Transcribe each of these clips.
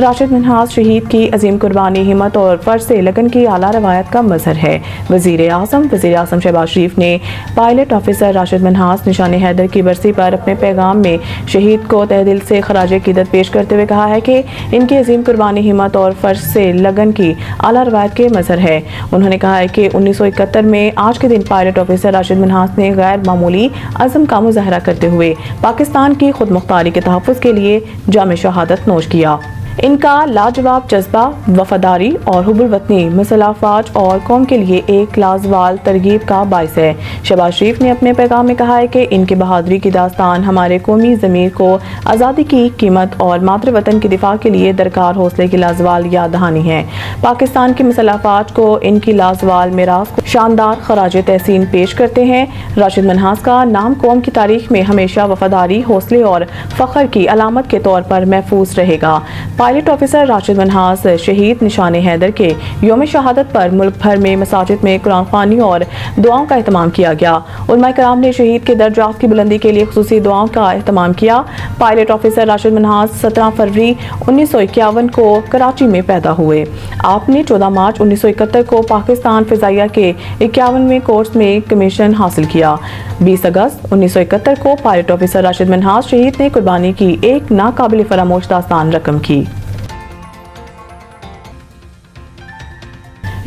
राशिद मिन्हास शहीद की अजीम कुर्बानी, हिम्मत और फर्ज से लगन की आला रवायत का मजहर है। वजीर आजम शहबाज शरीफ ने पायलट ऑफिसर राशिद मिन्हास निशान हैदर की बरसी पर अपने पैगाम में शहीद को तहे दिल से खराज अकीदत पेश करते हुए कहा है कि इनकी अजीम कुर्बानी, हिम्मत और फर्ज से लगन की आला रवायत के मजहर है। उन्होंने कहा है कि 1971 में आज के दिन पायलट ऑफिसर राशिद मिन्हास ने गैर मामूली अज़म का मुजाहरा करते हुए पाकिस्तान की खुद मुख्तारी के तहफ़्फ़ुज़ के लिए जाम शहादत नोश किया। इनका लाजवाब जज्बा, वफादारी और हुब्बुल वतनी मुसलाफाज और कौम के लिए एक लाजवाल तरगीब का बाइस है। शहबाज शरीफ ने अपने पैगाम में कहा है कि इनकी बहादुरी की दास्तान हमारे कौमी ज़मीर को आज़ादी की कीमत और मातृ वतन के दिफा के लिए दरकार हौसले की लाजवाल याद दहानी है। पाकिस्तान की मुसलाफाज को इनकी लाजवाल मिरास को शानदार खराज तहसीन पेश करते हैं। राशिद मिन्हास का नाम कौम की तारीख में हमेशा वफादारी, हौसले और फ़ख्र की अलामत के तौर पर महफूज रहेगा। पायलट ऑफिसर राशिद मिन्हास शहीद निशान हैदर के यौम शहादत पर मुल्क भर में मसाजिद में कुरान ख़्वानी और दुआओं का एहतमाम किया गया। उलमा कराम ने शहीद के दर्जात की बुलंदी के लिए खुसूसी दुआओं का एहतमाम किया। पायलट ऑफिसर राशिद मिन्हास 17 फरवरी 1951 को कराची में पैदा हुए। आपने 14 मार्च 1971 को पाकिस्तान फ़िज़ाइया के 51वें कोर्स में कमीशन हासिल किया। 20 अगस्त 1971 को पायलट ऑफिसर राशिद मिन्हास शहीद ने कुर्बानी की एक नाकाबिल फरामोश दास्तान रकम की।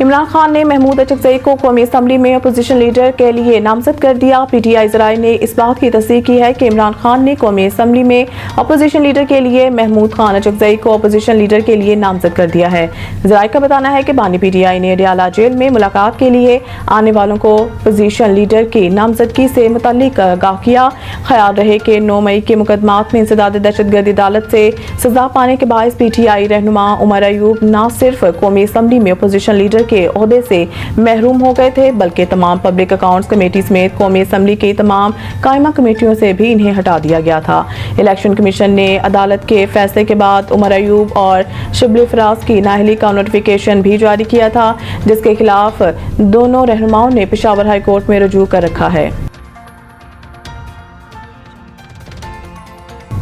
इमरान खान ने महमूद अचकज़ई को कौमी असम्बली में अपोजिशन लीडर के लिए नामजद कर दिया। पीटीआई ज़राए ने इस बात की तस्दीक की है कि इमरान खान ने कौमी असम्बली में अपोजिशन लीडर के लिए महमूद खान अचकज़ई को अपोजिशन लीडर के लिए नामजद कर दिया है। ज़राए का बताना है कि बानी पीटीआई ने अडयाला जेल में मुलाकात के लिए आने वालों को अपोजिशन लीडर की नामजदगी से मुतल्लिक आगाह किया। ख्याल रहे कि 9 मई के मुकदमात में इंसदाद दहशतगर्दी अदालत से सजा पाने के बायस पीटीआई रहनुमा उमर अयूब न सिर्फ कौमी असम्बली में अपोजिशन लीडर के ओहदे से महरूम हो गए थे, बल्कि तमाम पब्लिक अकाउंट्स कमेटी समेत कौमी असम्बली की तमाम कायमा कमेटियों से भी इन्हें हटा दिया गया था। इलेक्शन कमीशन ने अदालत के फैसले के बाद उमर अयूब और शिबली फराज की नाअहली का नोटिफिकेशन भी जारी किया था, जिसके खिलाफ दोनों रहनुमाओं ने पेशावर हाई कोर्ट में रुजू कर रखा है।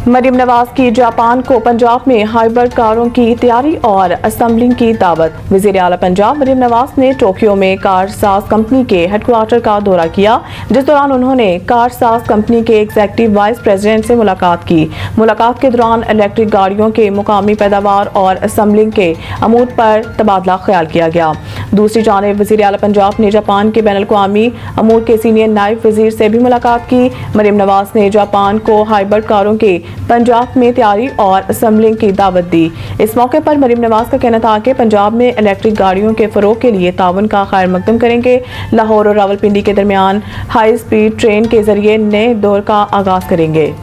मरीम नवाज की जापान को पंजाब में हाइब्रिड कारों की तैयारी और असेंबलिंग की दावत। वज़ीर आला पंजाब मरीम नवाज ने टोक्यो में कार साज कंपनी के हेडक्वार्टर का दौरा किया, जिस दौरान उन्होंने कार साज कंपनी के एग्जीक्यूटिव वाइस प्रेसिडेंट से मुलाकात की। मुलाकात के दौरान इलेक्ट्रिक गाड़ियों के मुकामी पैदावार और असेंबलिंग के अमूर पर तबादला ख्याल किया गया। दूसरी जानिब वज़ीर आला पंजाब ने जापान के बैनुल-अक़वामी अमूर के सीनियर नायब वज़ीर से भी मुलाकात की। मरीम नवाज ने जापान को हाइब्रिड कारों के पंजाब में तैयारी और असेंबलिंग की दावत दी। इस मौके पर मरीम नवाज का कहना था कि पंजाब में इलेक्ट्रिक गाड़ियों के फरोग के लिए ताउन का खैर मकदम करेंगे। लाहौर और रावलपिंडी के दरमियान हाई स्पीड ट्रेन के जरिए नए दौर का आगाज करेंगे।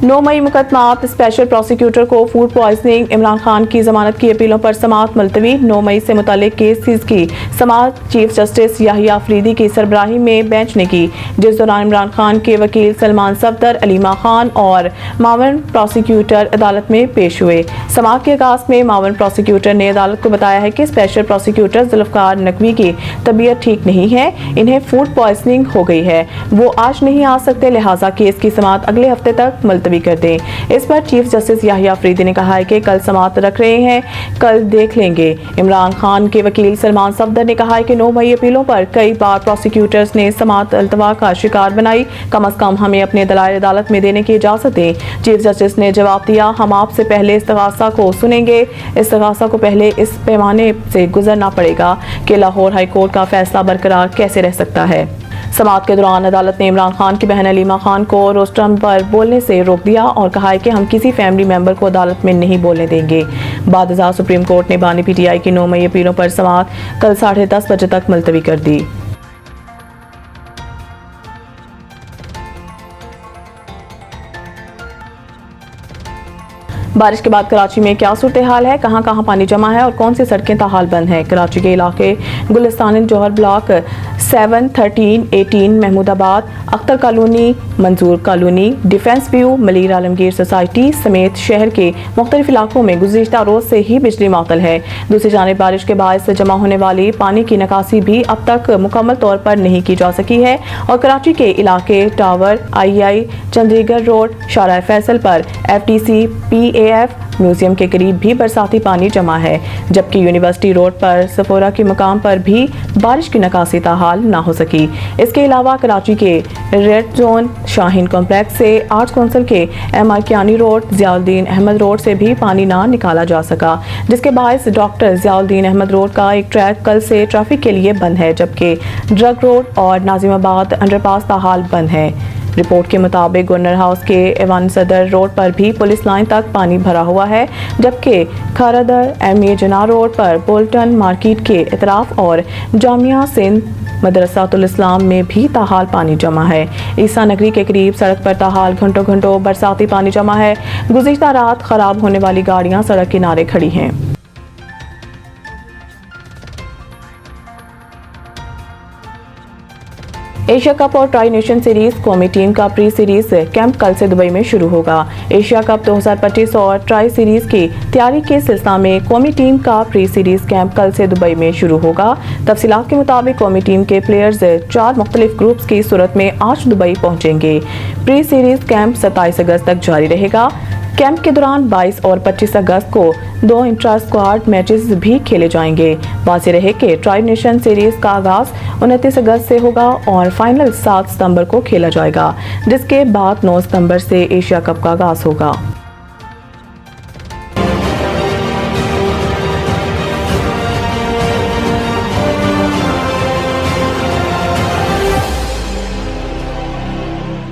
9 मई मुकदमात स्पेशल प्रोसिक्यूटर को फूड पॉइजनिंग, इमरान खान की जमानत की अपीलों पर समाअत मुलतवी। 9 मई से मुतालिक केसेस की समाअत चीफ जस्टिस याहिया अफरीदी की सरबराही में बेंच ने की, जिस दौरान इमरान खान के वकील सलमान सफदर, अलीमा खान और मावन प्रोसिक्यूटर अदालत में पेश हुए। समाअत के आगाज में मावन प्रोसिक्यूटर ने अदालत को बताया है कि स्पेशल प्रोसिक्यूटर जुल्फकार नकवी की तबीयत ठीक नहीं है, इन्हें फूड पॉइजनिंग हो गई है, वो आज नहीं आ सकते, लिहाजा केस की समाअत अगले हफ्ते तक मुलतवी कर दें। इस पर चीफ जस्टिस याहिया अफरीदी ने कहा है कि कल समाअत रख रहे हैं, कल देख लेंगे। इमरान खान के वकील सलमान सफदर ने कहा है कि 9 मई अपीलों पर कई बार प्रोसिक्यूटर्स ने समाअत अल्तवा का शिकार बनाई, कम अज कम हमें अपने दलाइल अदालत में देने की इजाजत दें। चीफ जस्टिस ने जवाब दिया, हम आपसे पहले इस्तगासा को सुनेंगे, इस्तगासा को पहले इस पैमाने से गुजरना पड़ेगा कि लाहौर हाई कोर्ट का फैसला बरकरार कैसे रह सकता है। समाअत के दौरान अदालत ने इमरान खान की बहन अलीमा खान को रोस्टरम पर बोलने से रोक दिया और कहा है कि हम किसी फैमिली मेंबर को अदालत में नहीं बोलने देंगे। बाद सुप्रीम कोर्ट ने बानी पीटीआई की 9 मई अपीलों पर समाअत कल 10:30 बजे तक मुलतवी कर दी। बारिश के बाद कराची में क्या सूरत हाल है, कहां कहां पानी जमा है और कौन सी सड़कें ताहाल बंद हैं। कराची के इलाके गुलिस्तान जौहर ब्लॉक 7, 13, 18, महमूदाबाद, अख्तर कॉलोनी, मंजूर colony, defence view, Malir Alamgir society समेत शहर के मुख्तलिफ इलाकों में गुज़िश्ता रोज से ही बिजली मअतल है। दूसरी जानिब बारिश के बायस जमा होने वाली पानी की निकासी भी अब तक मुकम्मल तौर पर नहीं की जा सकी है और कराची के इलाके टावर, II, चंडीगढ़ रोड, शारा फैसल पर FTC, PAF म्यूजियम के करीब भी बरसाती पानी जमा है, जबकि यूनिवर्सिटी रोड पर सफोरा के मकाम पर भी बारिश की निकासी ताहाल ना हो सकी। इसके अलावा कराची के रेड जोन शाहीन कॉम्प्लेक्स से आर्ट्स काउंसिल के MR Kiyani road, Ziauddin Ahmed road से भी पानी ना निकाला जा सका, जिसके बायस डॉक्टर ज़ियाउद्दीन अहमद रोड का एक ट्रैक कल से ट्रैफिक के लिए बंद है, जबकि ड्रग रोड और नाजिमाबाद अंडरपास ताहाल बंद है। रिपोर्ट के मुताबिक गवर्नर हाउस के एवान सदर रोड पर भी पुलिस लाइन तक पानी भरा हुआ है, जबकि खारदर MA जना रोड पर बोल्टन मार्केट के इतराफ और जामिया सिंध मदरसातुल इस्लाम में भी ताहाल पानी जमा है। ईसा नगरी के करीब सड़क पर ताहाल घंटों घंटों बरसाती पानी जमा है। गुज़िश्ता रात खराब होने वाली गाड़ियां सड़क किनारे खड़ी हैं। एशिया कप और ट्राई नेशन सीरीज कौमी टीम का प्री सीरीज कैंप कल से दुबई में शुरू होगा। एशिया कप 2025 और ट्राई सीरीज की तैयारी के सिलसिला में कौमी टीम का प्री सीरीज कैंप कल से दुबई में शुरू होगा। तफसीलात के मुताबिक कौमी टीम के प्लेयर्स 4 मुख्तलिफ ग्रुप्स की सूरत में आज दुबई पहुंचेंगे। प्री सीरीज कैंप 27 अगस्त तक जारी रहेगा। कैंप के दौरान 22 और 25 अगस्त को 2 इंट्रा स्क्वाड मैचेस भी खेले जाएंगे। वाज़ेह रहे कि ट्राई नेशन सीरीज का आगाज 29 अगस्त से होगा और फाइनल 7 सितंबर को खेला जाएगा, जिसके बाद 9 सितंबर से एशिया कप का आगाज होगा।